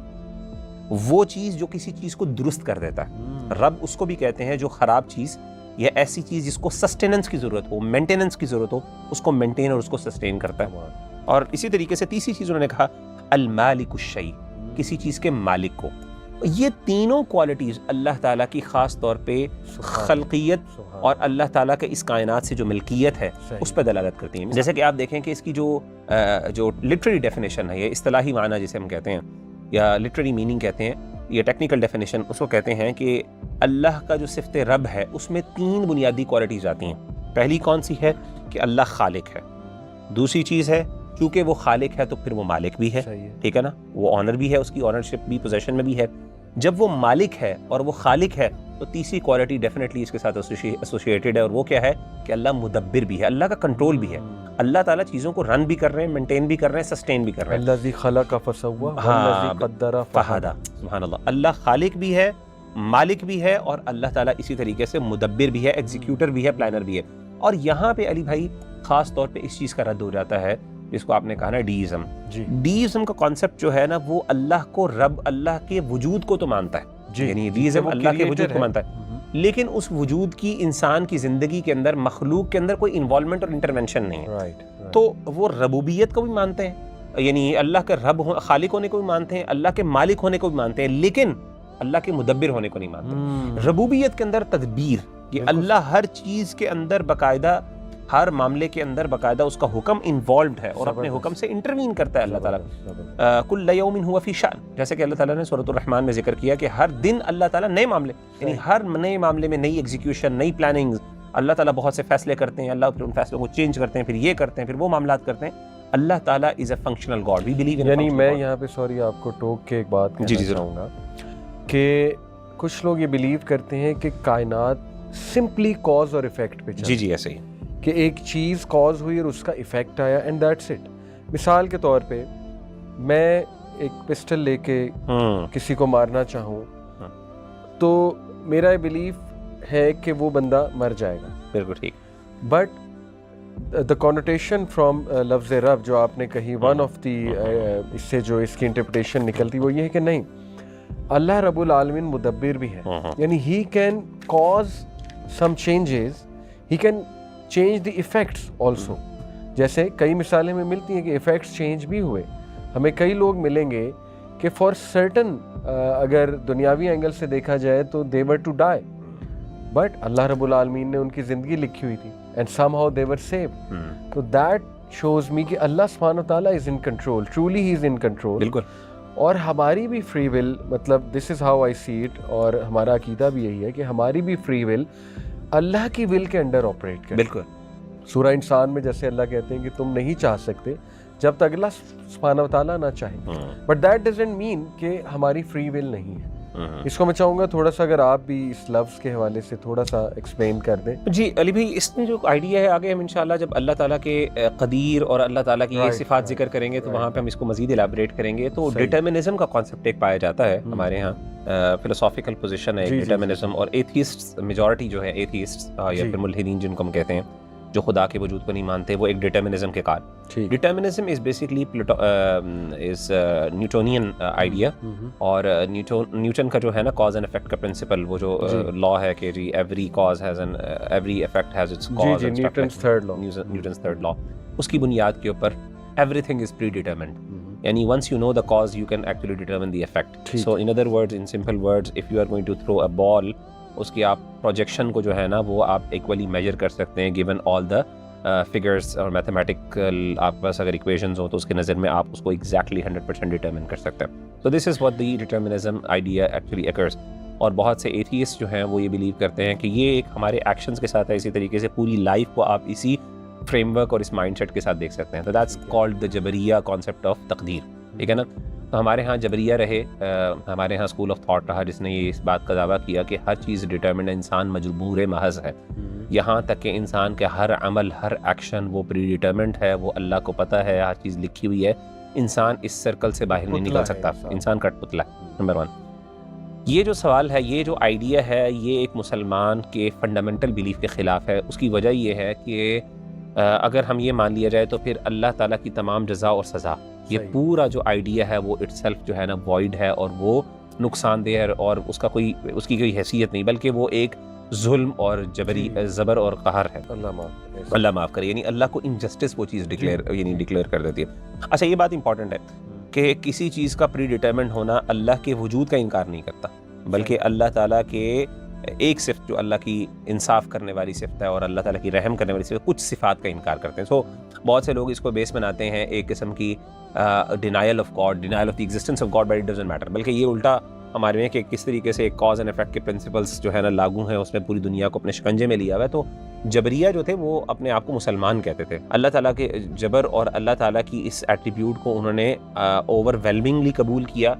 وہ چیز جو کسی چیز کو درست کر دیتا ہے. رب اس کو بھی کہتے ہیں جو خراب چیز یا ایسی چیز جس کو سسٹیننس کی ضرورت ہو، مینٹیننس کی ضرورت ہو، اس کو مینٹین اور اس کو سسٹین کرتا ہے. اور اسی طریقے سے تیسری چیز انہوں نے کہا المالک الشیء، کسی چیز کے مالک کو. یہ تینوں کوالٹیز اللہ تعالیٰ کی خاص طور پہ خلقیت اور اللہ تعالیٰ کے اس کائنات سے جو ملکیت ہے اس پہ دلالت کرتی ہیں. جیسے کہ آپ دیکھیں کہ اس کی جو لٹریری ڈیفینیشن ہے، یہ اصطلاحی معنی جسے ہم کہتے ہیں یا لٹریری میننگ کہتے ہیں، یہ ٹیکنیکل ڈیفینیشن اس کو کہتے ہیں کہ اللہ کا جو صفت رب ہے اس میں تین بنیادی کوالٹیز آتی ہیں. پہلی کون سی ہے کہ اللہ خالق ہے. دوسری چیز ہے چونکہ وہ خالق ہے تو پھر وہ مالک بھی ہے، ٹھیک ہے نا، وہ آنر بھی ہے، اس کی آنرشپ بھی پوزیشن میں بھی ہے. جب وہ مالک ہے اور وہ خالق ہے تو تیسری کوالٹی ڈیفینیٹلی اس کے ساتھ ایسوسیٹڈ ہے، اور وہ کیا ہے کہ اللہ مدبر بھی ہے، اللہ کا کنٹرول بھی ہے. اللہ تعالیٰ چیزوں کو رن بھی کر رہے ہیں، مینٹین بھی کر رہے ہیں، سسٹین بھی کر رہے ہیں. الذی خلق فسوى والذی قدر فہدی. سبحان اللہ. اللہ خالق بھی ہے، مالک بھی ہے، اور اللہ تعالیٰ اسی طریقے سے مدبر بھی ہے، ایگزیکیوٹر بھی ہے، پلانر بھی ہے. اور یہاں پہ علی بھائی خاص طور پہ اس چیز کا رد ہو جاتا ہے جس کو آپ نے کہا نا ڈیزم. ڈیزم کا کانسیپٹ جو ہے نا وہ اللہ کو رب، اللہ کے وجود کو تو مانتا ہے، یعنی ڈیزم اللہ کے وجود کو مانتا ہے، لیکن اس وجود کی انسان کی زندگی کے اندر، مخلوق کے اندر کوئی انوالومنٹ اور انٹرونشن نہیں ہے. تو وہ ربوبیت کو بھی مانتے ہیں، یعنی اللہ کے رب خالق ہونے کو بھی مانتے ہیں، اللہ کے مالک ہونے کو بھی مانتے ہیں، لیکن اللہ کے مدبر ہونے کو نہیں مانتے. ربوبیت کے اندر تدبیر، کہ اللہ ہر چیز کے اندر باقاعدہ، ہر معاملے کے اندر باقاعدہ اس کا حکم انوالوڈ ہے اور اپنے حکم سے انٹروین کرتا ہے اللہ تعالیٰ. کل یوم ہوا فی شأن، جیسے کہ اللہ تعالیٰ نے سورۃ الرحمن میں ذکر کیا کہ ہر دن اللہ تعالیٰ نئے معاملے، یعنی ہر نئے معاملے میں نئی ایگزیکیوشن، نئی پلاننگ. اللہ تعالیٰ بہت سے فیصلے کرتے ہیں، اللہ پھر ان فیصلوں کو چینج کرتے ہیں، پھر یہ کرتے ہیں، پھر وہ معاملات کرتے ہیں. اللہ تعالیٰ is a functional god. We believe in. یعنی میں یہاں پہ سوری آپ کو ٹوک کے ایک بات کہنا چاہوں گا کہ کچھ لوگ یہ بلیو کرتے ہیں کہ کائنات سمپلی کاز اور ایفیکٹ پہ چلتی ہے. جی ایسے ہی کہ ایک چیز کاز ہوئی اور اس کا ایفیکٹ آیا اینڈ دیٹس اٹ. مثال کے طور پہ میں ایک پسٹل لے کے کسی کو مارنا چاہوں تو میرا بیلیف ہے کہ وہ بندہ مر جائے گا. بالکل ٹھیک. بٹ دا کونوٹیشن فرام لفظ رب جو آپ نے کہی، ون آف دی اس سے جو اس کی انٹرپریٹیشن نکلتی وہ یہ ہے کہ نہیں، اللہ رب العالمین مدبر بھی ہے، یعنی he can cause some changes, he can change the effects also. جیسے کئی مثالیں ہمیں ملتی ہیں کہ ایفیکٹس چینج بھی ہوئے. ہمیں کئی لوگ ملیں گے کہ فار سرٹن اگر دنیاوی اینگل سے دیکھا جائے تو دے ور ٹو ڈائی، بٹ اللہ رب العالمین نے ان کی زندگی لکھی ہوئی تھی and some how they were saved. تو دیٹ شوز می کہ اللہ سبحانہ وتعالیٰ از ان کنٹرول، ٹرولی ہی از ان کنٹرول. بالکل. اور ہماری بھی فری ول، مطلب دس is how I see it, اور ہمارا عقیدہ بھی یہی ہے کہ ہماری بھی فری ول اللہ کی ول کے انڈر آپریٹ کرے. بالکل. سورہ انسان میں جیسے اللہ کہتے ہیں کہ تم نہیں چاہ سکتے جب تک اللہ سبحانہ وتعالیٰ نہ چاہے، بٹ دیٹ ڈزنٹ مین کہ ہماری فری ول نہیں ہے. اس کو میں چاہوں گا تھوڑا سا اگر آپ بھی اس لفظ کے حوالے سے تھوڑا سا ایکسپلین کر دیں. جی علی بھائی، اس میں جو آئیڈیا ہے آگے ہم انشاءاللہ جب اللہ تعالیٰ کے قدیر اور اللہ تعالیٰ کی یہ صفات ذکر کریں گے تو وہاں پہ ہم اس کو مزید ایلیبریٹ کریں گے. تو ڈیٹرمنزم کا کانسیپٹ ایک پایا جاتا ہے ہمارے ہاں، فلسافیکل پوزیشن ہے ڈیٹرمنزم. اور ایتھیسٹ میجورٹی جو ہے، ایتھیسٹ یا پھر ملحدین جن کو ہم کہتے ہیں جو خدا کے وجود کو نہیں مانتے، وہ ایک ڈیٹرمنزم کے کار. Determinism is basically is Newtonian idea, اور نیوٹن کا جو ہے نا کاز اینڈ افیکٹ کا پرنسپل، وہ جو لا ہے کہ جی every cause has an every effect has its cause, Newton's third law, اس کی بنیاد کے اوپر everything is predetermined. یعنی once you know the cause you can actually determine the effect. So in other words, in simple words, if you are going to throw a ball، اس کی آپ projection کو جو ہے نا وہ آپ equally major کر سکتے ہیں given all the figures اور میتھمیٹیکل آپ کے پاس اگر equations ہوں تو اس کے نظر میں آپ اس کو exactly 100% determine کر سکتے ہیں. So this is what the determinism idea actually occurs. اور بہت سے ایتھیسٹ جو ہیں وہ یہ بلیو کرتے ہیں کہ یہ ایک ہمارے ایکشنز کے ساتھ ہے، اسی طریقے سے پوری لائف کو آپ اسی فریم ورک اور اس مائنڈ سیٹ کے ساتھ دیکھ سکتے ہیں. تو دیٹس کالڈ دا جبریہ کانسیپٹ آف تقدیر. ٹھیک ہے نا. تو ہمارے ہاں جبریہ رہے، ہمارے ہاں اسکول آف تھاٹ رہا جس نے یہ اس بات کا دعویٰ کیا کہ ہر چیز ڈٹرمنڈ، انسان مجبور محض ہے، یہاں تک کہ انسان کے ہر عمل، ہر ایکشن وہ پری ڈٹرمنڈ ہے، وہ اللہ کو پتہ ہے، ہر چیز لکھی ہوئی ہے. انسان اس سرکل سے باہر نہیں نکل سکتا، انسان کٹ پتلا ہے. نمبر 1 یہ جو سوال ہے، یہ جو آئیڈیا ہے، یہ ایک مسلمان کے فنڈامنٹل بیلیف کے خلاف ہے. اس کی وجہ یہ ہے کہ اگر ہم یہ مان لیا جائے تو پھر اللہ تعالیٰ کی تمام جزا اور سزا، یہ پورا جو آئیڈیا ہے وہ اٹ سیلف جو ہے نا وائڈ ہے، اور وہ نقصان دہ اور اس کا اس کی کوئی حیثیت نہیں، بلکہ وہ ایک ظلم اور جبری زبر اور قہر ہے. اللہ معاف کرے، یعنی اللہ کو انجسٹس وہ چیز ڈکلیئر کر دیتی ہے. اچھا یہ بات امپورٹنٹ ہے کہ کسی چیز کا پری ڈیٹرمنٹ ہونا اللہ کے وجود کا انکار نہیں کرتا، بلکہ اللہ تعالیٰ کے ایک صفت جو اللہ کی انصاف کرنے والی صفت ہے اور اللہ تعالیٰ کی رحم کرنے والی صفت، کچھ صفات کا انکار کرتے ہیں. بہت سے لوگ اس کو بیس بناتے ہیں ایک قسم کی denial of God, denial of the existence of God, but it doesn't matter. بلکہ یہ الٹا ہمارے میں کہ کس طریقے سے ایک کاز اینڈ افیکٹ کے پرنسپلس جو ہے نا لاگو ہیں، اس میں پوری دنیا کو اپنے شکنجے میں لیا ہوا ہے. تو جبریہ جو تھے وہ اپنے آپ کو مسلمان کہتے تھے. اللہ تعالیٰ کے جبر اور اللہ تعالیٰ کی اس ایٹریبیوٹ کو انہوں نے اوور ویلمنگلی قبول کیا،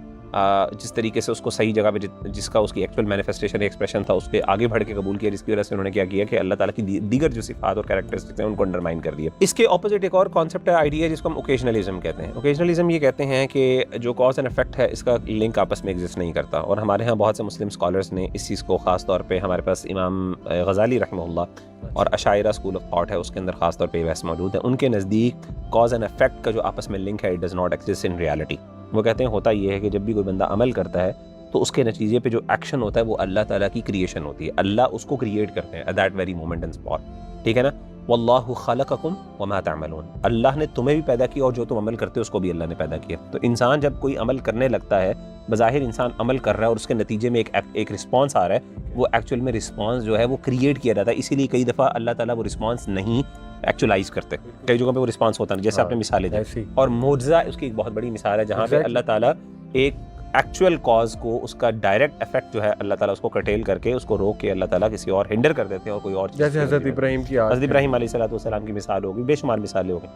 جس طریقے سے اس کو صحیح جگہ پہ جس کا اس کی ایکچوئل مینیفیسٹیشن ایکسپریشن تھا، اس کے آگے بڑھ کے قبول کیا، جس کی وجہ سے انہوں نے کیا کیا کہ اللہ تعالیٰ کی دیگر جو صفات اور کیریکٹرسٹکس ہیں ان کو انڈرمائن کر دیا. اس کے اپوزٹ ایک اور کانسیپٹ ہے، آئیڈیا، جس کو ہم اوکیشنلزم کہتے ہیں. اوکیشنلزم یہ کہتے ہیں کہ جو کاز اینڈ افیکٹ ہے اس کا لنک آپس میں ایگزسٹ نہیں کرتا، اور ہمارے ہاں بہت سے مسلم اسکالرس نے اس چیز کو خاص طور پہ، ہمارے پاس امام غزالی رحمہ اللہ اور اشاعرہ اسکول آف تھاٹ ہے، اس کے اندر خاص طور پہ یہ بحث موجود ہے. ان کے نزدیک کاز اینڈ افیکٹ کا جو آپس میں لنک ہے it does not exist in reality. وہ کہتے ہیں ہوتا یہ ہے کہ جب بھی کوئی بندہ عمل کرتا ہے تو اس کے نتیجے پہ جو ایکشن ہوتا ہے وہ اللہ تعالیٰ کی کریشن ہوتی ہے، اللہ اس کو کریٹ کرتے ہیں at that very moment and spot. ٹھیک ہے نا؟ واللہ خلقکم وما تعملون، اللہ نے تمہیں بھی پیدا کیا اور جو تم عمل کرتے ہو اس کو بھی اللہ نے پیدا کیا. تو انسان جب کوئی عمل کرنے لگتا ہے، بظاہر انسان عمل کر رہا ہے اور اس کے نتیجے میں ایک رسپانس آ رہا ہے، وہ ایکچوئل میں رسپانس جو ہے وہ کریٹ کیا جاتا ہے. اسی لیے کئی دفعہ اللہ تعالیٰ وہ رسپانس نہیں ایکچولائز کرتے، کئی جگہوں پہ وہ رسپانس ہوتا نہیں، جیسے آپ نے مثالیں دی. اور معجزہ اس کی ایک بہت بڑی مثال ہے جہاں پہ اللہ تعالیٰ ایک ایکچوئل کاز کو، اس کا ڈائریکٹ افیکٹ جو ہے اللہ تعالیٰ اس کو کرٹیل کر کے، اس کو روک کے اللہ تعالیٰ کسی اور ہنڈر کر دیتے ہیں اور کوئی اور چیز، جیسے حضرت ابراہیم علیہ السلام کی مثال ہوگی، بے شمار مثالیں ہوگی.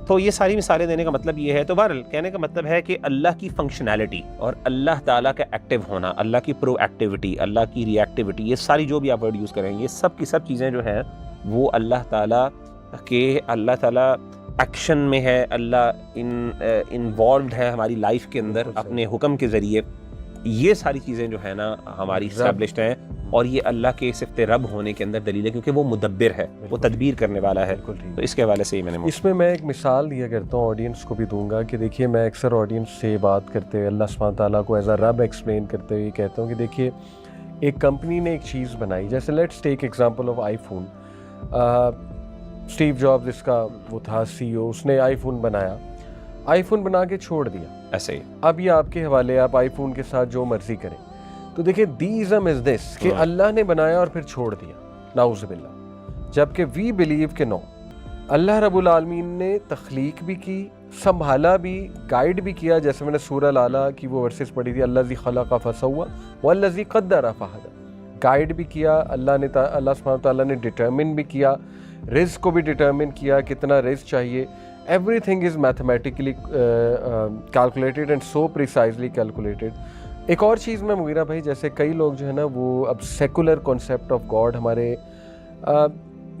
تو یہ ساری مثالیں دینے کا مطلب یہ ہے، تو بہرحال کہنے کا مطلب ہے کہ اللہ کی فنکشنالٹی اور اللہ تعالیٰ کا ایکٹیو ہونا، اللہ کی پرو ایکٹیویٹی، اللہ کی ری ایکٹیویٹی، یہ ساری جو بھی آپ ورڈ یوز کریں، یہ سب کی سب چیزیں جو ہیں وہ اللہ تعالیٰ ایکشن میں ہے، اللہ انوالوڈ ہے ہماری لائف کے اندر اپنے حکم کے ذریعے. یہ ساری چیزیں جو ہے نا ہماری اسٹیبلشڈ ہیں، اور یہ اللہ کے صفت رب ہونے کے اندر دلیل ہے، کیونکہ وہ مدبر ہے، وہ تدبیر کرنے والا ہے. تو اس کے حوالے سے ہی اس میں ایک مثال دیا کرتا ہوں، آڈینس کو بھی دوں گا کہ دیکھیے، میں اکثر آڈینس سے بات کرتے ہوئے اللہ سبحانہ تعالیٰ کو ایز اے رب ایکسپلین کرتے ہوئے کہتا ہوں کہ دیکھیے، ایک کمپنی نے ایک چیز بنائی، جیسے let's take example of iPhone. Steve Jobs اس کا وہ تھا CEO، اس نے آئی فون بنایا، آئی فون بنا کے چھوڑ دیا. ایسے ہی اب یہ آپ کے حوالے، آپ آئی فون کے ساتھ جو مرضی کریں. تو دیکھیں دیزم از دس کہ اللہ نے بنایا اور پھر چھوڑ دیا، نعوذ باللہ. جبکہ وی بلیو کہ نو، اللہ رب العالمین نے تخلیق بھی کی، سنبھالا بھی، گائیڈ بھی کیا. جیسے میں نے سورہ الاعلیٰ کی وہ ورسز پڑھی تھی، الذی خلق فسوی والذی قدر فہدی. گائیڈ بھی کیا اللہ نے، اللہ سبحانہ تعالیٰ نے ڈٹرمن بھی کیا، رزق کو بھی ڈٹرمن کیا کتنا رزق چاہیے. Every thing is mathematically calculated and so precisely calculated. ایک اور چیز میں مغیرہ بھائی، جیسے کئی لوگ جو ہے نا وہ اب سیکولر کانسیپٹ آف گاڈ، ہمارے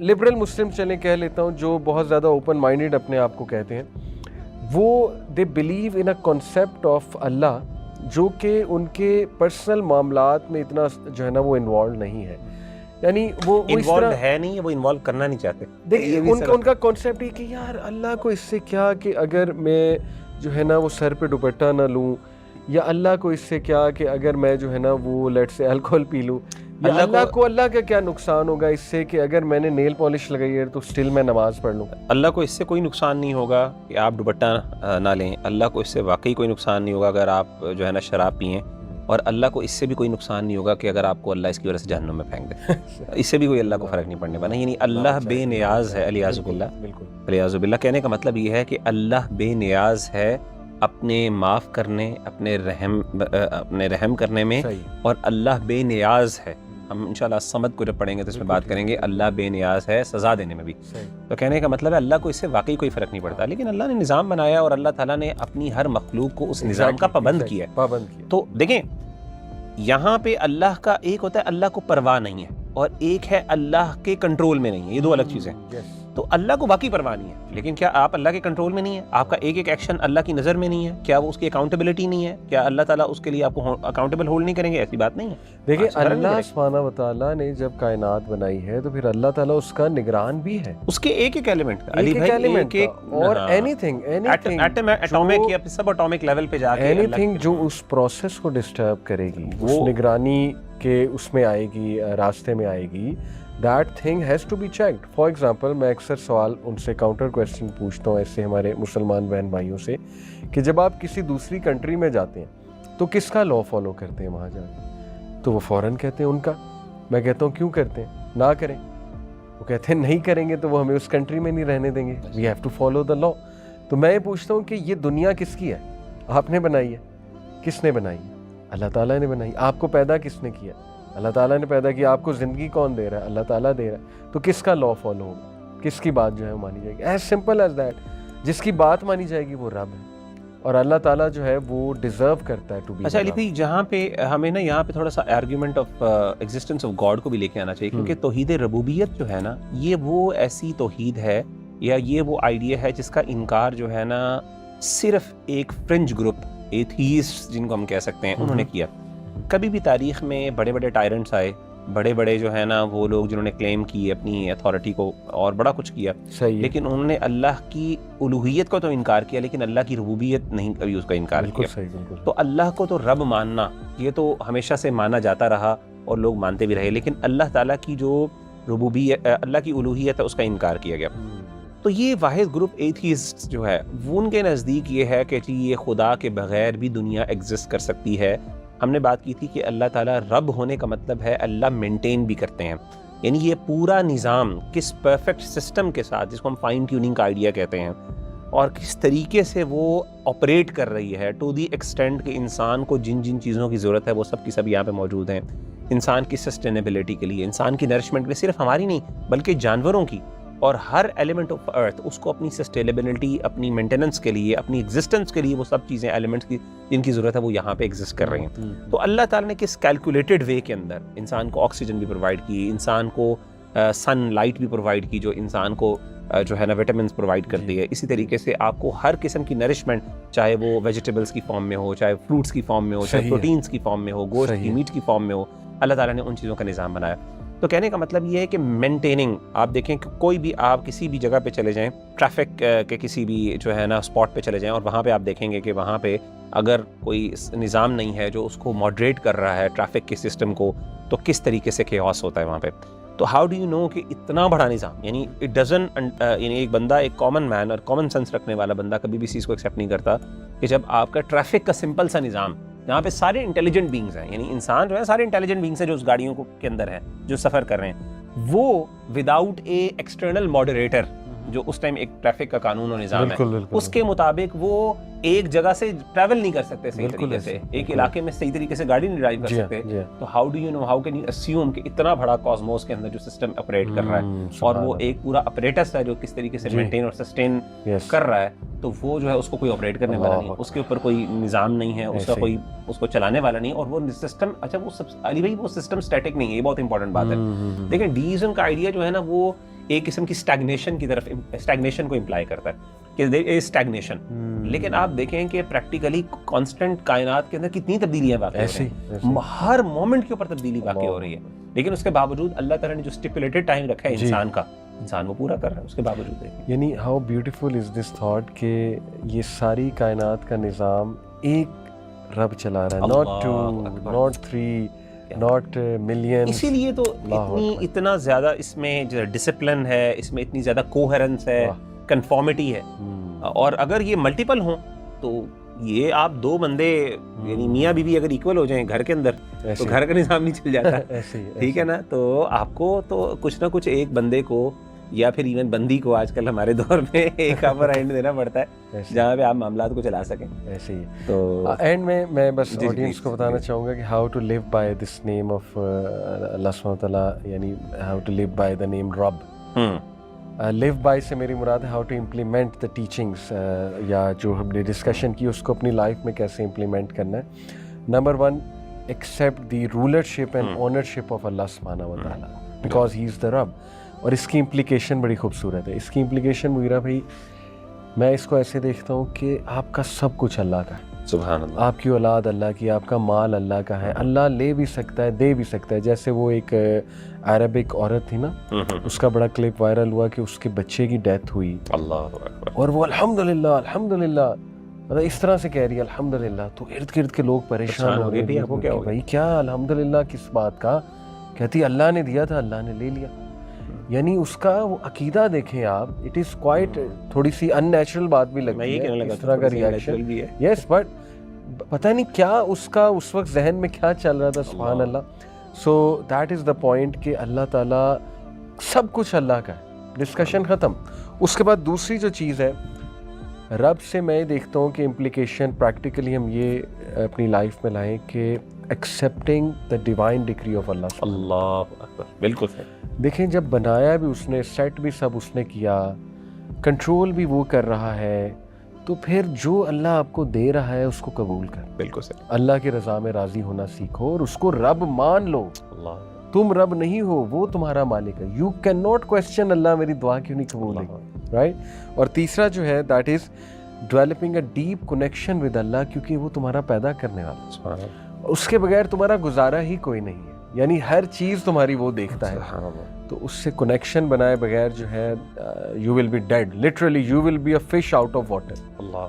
لبرل مسلم چلیں کہہ لیتا ہوں، جو بہت زیادہ اوپن مائنڈیڈ اپنے آپ کو کہتے ہیں، وہ they believe in a concept of Allah جو کہ ان کے پرسنل معاملات میں اتنا جو ہے نا وہ انوالو نہیں ہے. یعنی وہ انوالو ہے نہیں، وہ انوالو کرنا نہیں چاہتے. ان کا کانسیپٹ یہ کہ یار اللہ کو اس سے کیا کہ اگر میں جو ہے نا وہ سر پہ دوپٹہ نہ لوں، یا اللہ کو اس سے کیا کہ اگر میں جو ہے نا وہ لیٹ سے الکوہل پی لوں، یا اللہ کو اللہ کا کیا نقصان ہوگا اس سے کہ اگر میں نے نیل پالش لگائی ہے تو سٹل میں نماز پڑھ لوں. اللہ کو اس سے کوئی نقصان نہیں ہوگا کہ آپ دوپٹہ نہ لیں، اللہ کو اس سے واقعی کوئی نقصان نہیں ہوگا اگر آپ جو ہے نا شراب پئیں، اور اللہ کو اس سے بھی کوئی نقصان نہیں ہوگا کہ اگر آپ کو اللہ اس کی وجہ سے جہنم میں پھینک دے. اس سے بھی کوئی اللہ کو فرق نہیں پڑنے والا. یعنی اللہ بے نیاز ہے، علیاذ باللہ. بالکل علیاذ باللہ. کہنے کا مطلب یہ ہے کہ اللہ بے نیاز ہے اپنے معاف کرنے، اپنے رحم کرنے میں، اور اللہ بے نیاز ہے. ہم انشاءاللہ صمد کو جب پڑھیں گے تو اس میں بات کریں گے، اللہ بے نیاز ہے سزا دینے میں بھی. تو کہنے کا مطلب ہے اللہ کو اس سے واقعی کوئی فرق نہیں پڑتا، لیکن اللہ نے نظام بنایا اور اللہ تعالیٰ نے اپنی ہر مخلوق کو اس نظام کا پابند کیا. تو دیکھیں یہاں پہ اللہ کا ایک ہوتا ہے اللہ کو پرواہ نہیں ہے، اور ایک ہے اللہ کے کنٹرول میں نہیں ہے. یہ دو الگ چیزیں. تو اللہ کو باقی پرواہ نہیں ہے، لیکن کیا آپ اللہ کے کنٹرول میں نہیں ہیں؟ آپ کا ایک ایک ایکشن اللہ کی نظر میں نہیں ہے؟ کیا وہ اس کی اکاؤنٹیبلٹی نہیں ہے؟ کیا اللہ تعالیٰ اس کے لیے آپ کو اکاؤنٹیبل ہولڈ نہیں کریں گے؟ ایسی بات نہیں ہے. دیکھیں اللہ سبحانہ و تعالیٰ نے جب کائنات بنائی ہے تو پھر اللہ تعالیٰ اس کا نگران بھی ہے، اس کے ایک ایک ایلیمنٹ کا، ایک ایک ایلیمنٹ کا، اور اینی تھنگ ایٹمک یا سب اٹامک لیول پہ جا کے اینی تھنگ جو اس پروسیس کو ڈسٹرب کرے گی، اس نگرانی کے اس میں آئے گی، راستے میں آئے گی، that thing has to be checked. For example میں اکثر سوال ان سے کاؤنٹر کویسچن پوچھتا ہوں ایسے ہمارے مسلمان بہن بھائیوں سے کہ جب آپ کسی دوسری کنٹری میں جاتے ہیں تو کس کا لا فالو کرتے ہیں وہاں جا کے؟ تو وہ فوراً کہتے ہیں ان کا. میں کہتا ہوں کیوں کرتے ہیں؟ نہ کریں. وہ کہتے ہیں نہیں کریں گے تو وہ ہمیں اس کنٹری میں نہیں رہنے دیں گے. we have to follow the law. تو میں یہ پوچھتا ہوں کہ یہ دنیا کس کی ہے؟ آپ نے بنائی ہے. کس نے بنائی ہے؟ اللہ تعالیٰ نے بنائی. آپ کو پیدا کس نے کیا؟ اللہ تعالیٰ نے پیدا کیا. آپ کو زندگی کون دے رہا ہے؟ اللہ تعالیٰ دے رہا ہے. تو کس کا لا فالو ہوگا؟ کس کی بات جو ہے وہ مانی جائے گی؟ As simple as that. جس کی بات مانی جائے گی وہ رب ہے، اور اللہ تعالیٰ جو ہے وہ ڈیزرو کرتا ہے ٹو بی. اچھا علی بھائی، جہاں پہ ہمیں نا یہاں پہ تھوڑا سا argument of existence of God کو بھی لے کے آنا چاہیے، کیونکہ توحید ربوبیت جو ہے نا یہ وہ ایسی توحید ہے یا یہ وہ آئیڈیا ہے جس کا انکار جو ہے نا صرف ایک فرنج گروپ ایتھیسٹ جن کو ہم کہہ سکتے ہیں انہوں نے کیا. کبھی بھی تاریخ میں بڑے بڑے ٹائرنٹس آئے، بڑے بڑے جو ہے نا وہ لوگ جنہوں نے کلیم کی اپنی اتھارٹی کو اور بڑا کچھ کیا، لیکن انہوں نے اللہ کی الوہیت کو تو انکار کیا لیکن اللہ کی ربوبیت نہیں کبھی اس کا انکار کیا. تو اللہ کو تو رب ماننا یہ تو ہمیشہ سے مانا جاتا رہا اور لوگ مانتے بھی رہے، لیکن اللہ تعالیٰ کی جو ربوبیت، اللہ کی الوہیت ہے اس کا انکار کیا گیا. تو یہ واحد گروپ ایتھیسٹ جو ہے وہ ان کے نزدیک یہ ہے کہ جی یہ خدا کے بغیر بھی دنیا ایگزسٹ کر سکتی ہے. ہم نے بات کی تھی کہ اللہ تعالیٰ رب ہونے کا مطلب ہے اللہ مینٹین بھی کرتے ہیں، یعنی یہ پورا نظام کس پرفیکٹ سسٹم کے ساتھ، جس کو ہم فائن ٹیوننگ کا آئیڈیا کہتے ہیں، اور کس طریقے سے وہ آپریٹ کر رہی ہے ٹو دی ایکسٹینٹ کہ انسان کو جن جن چیزوں کی ضرورت ہے وہ سب کی سب یہاں پہ موجود ہیں. انسان کی سسٹینیبلٹی کے لیے، انسان کی نرشمنٹ کے لیے، صرف ہماری نہیں بلکہ جانوروں کی، اور ہر ایلیمنٹ آف ارتھ اس کو اپنی سسٹینیبلٹی، اپنی مینٹیننس کے لیے، اپنی ایگزسٹنس کے لیے وہ سب چیزیں ایلیمنٹس کی جن کی ضرورت ہے وہ یہاں پہ ایگزسٹ کر رہی ہیں. تو اللہ تعالیٰ نے کس کیلکولیٹڈ وے کے اندر انسان کو آکسیجن بھی پرووائڈ کی، انسان کو سن لائٹ بھی پرووائڈ کی جو انسان کو جو ہے نا وٹامنس پرووائڈ کرتی ہے. اسی طریقے سے آپ کو ہر قسم کی نرشمنٹ، چاہے وہ ویجیٹیبلس کی فارم میں ہو، چاہے فروٹس کی فارم میں ہو، چاہے پروٹینس کی فارم میں ہو، گوشت کی، میٹ کی فارم میں ہو، اللہ تعالیٰ نے ان چیزوں کا نظام بنایا. تو کہنے کا مطلب یہ ہے کہ مینٹیننگ، آپ دیکھیں کہ کوئی بھی آپ کسی بھی جگہ پہ چلے جائیں، ٹریفک کے کسی بھی جو ہے نا اسپاٹ پہ چلے جائیں، اور وہاں پہ آپ دیکھیں گے کہ وہاں پہ اگر کوئی نظام نہیں ہے جو اس کو ماڈریٹ کر رہا ہے ٹریفک کے سسٹم کو، تو کس طریقے سے کیوس ہوتا ہے وہاں پہ. تو ہاؤ ڈو یو نو کہ اتنا بڑا نظام، یعنی اٹ ڈزنٹ، یعنی ایک بندہ، ایک کامن مین اور کامن سینس رکھنے والا بندہ کبھی بھی اس چیز کو ایکسیپٹ نہیں کرتا کہ جب آپ کا ٹریفک کا سمپل سا نظام، جہاں پہ سارے انٹیلیجنٹ بینگز ہیں، یعنی انسان جو ہے سارے انٹیلیجنٹ بینگز ہیں جو اس گاڑیوں کے اندر ہیں، جو سفر کر رہے ہیں، وہ وداؤٹ اے ایکسٹرنل ماڈریٹر جو اس ٹائم ایک ٹریفک کا قانون و نظام ہے اس کے مطابق وہ ایک جگہ سے ٹریول نہیں کر سکتے صحیح طریقے سے، ایک علاقے میں صحیح طریقے سے گاڑی نہیں ڈرائیو کر سکتے. تو how do you know, how can you assume کہ اتنا بڑا کاسموس کے اندر جو سسٹم اپریٹ کر رہا ہے اور وہ ایک پورا اپریٹس ہے جو کس طریقے سے مینٹین اور سسٹین کر رہا ہے، تو وہ جو ہے اس کو کوئی آپریٹ کرنے والا نہیں، اس کے اوپر کوئی نظام نہیں ہے، اس کا کوئی اس کو چلانے والا نہیں، اور وہ سسٹم، اچھا وہ علی بھائی وہ سسٹم اسٹیٹک نہیں ہے، یہ بہت امپورٹنٹ بات ہے. دیکھیں ڈیزم کا آئیڈیا جو ہے نا وہ ایک قسم کی اسٹیگنیشن کی طرف، اسٹیگنیشن کو امپلائی کرتا ہے کہ دیر از اسٹیگنیشن. لیکن آپ دیکھیں کہ پریکٹیکلی کانسٹنٹ کائنات کے اندر کتنی تبدیلیاں واقع ہو رہی ہیں، ہر مومنٹ کے اوپر تبدیلی واقع ہو رہی ہے، لیکن اس کے باوجود اللہ تعالیٰ نے جو اسٹیپولیٹڈ ٹائم رکھا ہے انسان کا، انسان وہ پورا کر رہا ہے اس کے باوجود. یعنی how beautiful is this thought کہ یہ ساری کائنات کا نظام ایک رب چلا رہا ہے، not two, not three, not millions. اسی لیے تو اتنا زیادہ اس میں جو ڈسپلن ہے، اس میں اتنی زیادہ کوہرنس ہے، کنفارمٹی ہے. اور اگر یہ ملٹیپل ہوں تو یہ آپ دو بندے یعنی میاں بیوی اگر ایکول ہو جائیں گھر کے اندر تو گھر کا نظام نہیں چل جاتا، ٹھیک ہے نا. تو آپ کو تو کچھ نہ کچھ ایک بندے کو یا پھر ایون بندی کو آج کل ہمارے دور میں ایک اپر اینڈ دینا پڑتا ہے جہاں پہ آپ معاملات کو چلا سکیں. ایسے ہی تو اینڈ میں بس آڈینس کو بتانا چاہوں گا کہ how to live by this name of Allah سبحانہ وتعالیٰ، یعنی how to live by the name رب. لیو بائی سے میری مراد ہے how to implement the teachings, یا جو ہم نے ڈسکشن کی اس کو اپنی لائف میں کیسے امپلیمنٹ کرنا ہے. Number 1، accept the rulership and ownership of Allah سبحانہ وتعالیٰ بیکاز ہی از دا رب. اور اس کی امپلیکیشن بڑی خوبصورت ہے. اس کی امپلیکیشن مغیرہ بھائی میں اس کو ایسے دیکھتا ہوں کہ آپ کا سب کچھ اللہ کا ہے. سبحان اللہ. آپ کی اولاد اللہ کی, آپ کا مال اللہ کا ہے. اللہ لے بھی سکتا ہے, دے بھی سکتا ہے. جیسے وہ ایک عربک عورت تھی نا, اس کا بڑا کلپ وائرل ہوا کہ اس کے بچے کی ڈیتھ ہوئی, اللہ اکبر, اور وہ الحمدللہ الحمدللہ مطلب اس طرح سے کہہ رہی ہے الحمدللہ. تو ارد گرد کے لوگ پریشان ہو گئے بھی, آپ کو کیا ہو بھائی کیا الحمدللہ کس بات کا. کہتی اللہ نے دیا تھا, اللہ نے لے لیا. یعنی اس کا وہ عقیدہ دیکھیں آپ, اٹ از کوائٹ تھوڑی سی ان نیچرل بات بھی لگتی ہے اس طرح کا ریئیکشن. یس, بٹ پتہ نہیں کیا اس کا اس وقت ذہن میں کیا چل رہا تھا. سبحان اللہ. So that is the point کہ اللہ تعالیٰ سب کچھ اللہ کا ہے. ڈسکشن ختم. اس کے بعد دوسری جو چیز ہے رب سے میں دیکھتا ہوں کہ امپلیکیشن پریکٹیکلی ہم یہ اپنی لائف میں لائیں کہ accepting the divine degree of Allah. اللہ اکبر, بالکل صحیح. دیکھیں جب بنایا بھی اس نے, سیٹ بھی سب اس نے کیا, کنٹرول بھی وہ کر رہا ہے, تو پھر جو اللہ آپ کو دے رہا ہے اس کو قبول کر. بالکل صحیح. اللہ کی رضا میں راضی ہونا سیکھو اور اس کو رب مان لو. اللہ, تم رب نہیں ہو, وہ تمہارا مالک ہے. یو کین ناٹ کوسچن اللہ میری دعا کیوں نہیں قبول ہوئی, رائٹ. اور تیسرا جو ہے that is developing a deep connection with Allah, کیونکہ وہ تمہارا پیدا کرنے والا ہے. اس کے بغیر تمہارا گزارا ہی کوئی نہیں ہے. یعنی ہر چیز تمہاری وہ دیکھتا ہے. تو اس سے کنیکشن بنائے بغیر جو ہے you will be dead. Literally you will be a fish out of water. اللہ,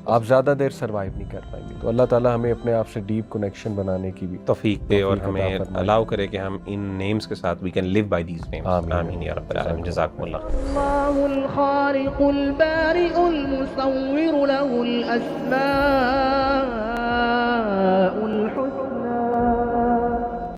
آپ زیادہ دیر سروائیو نہیں کر پائیں گے. تو اللہ تعالیٰ ہمیں اپنے آپ سے ڈیپ کنیکشن بنانے کی بھی توفیق دے اور ہمیں الاؤ کرے کہ ہم ان نیمز کے ساتھ we can live by these names. آمین یا رب العالمین. جزاکم اللہ. اللہ الخالق البارئ المصور له الاسماء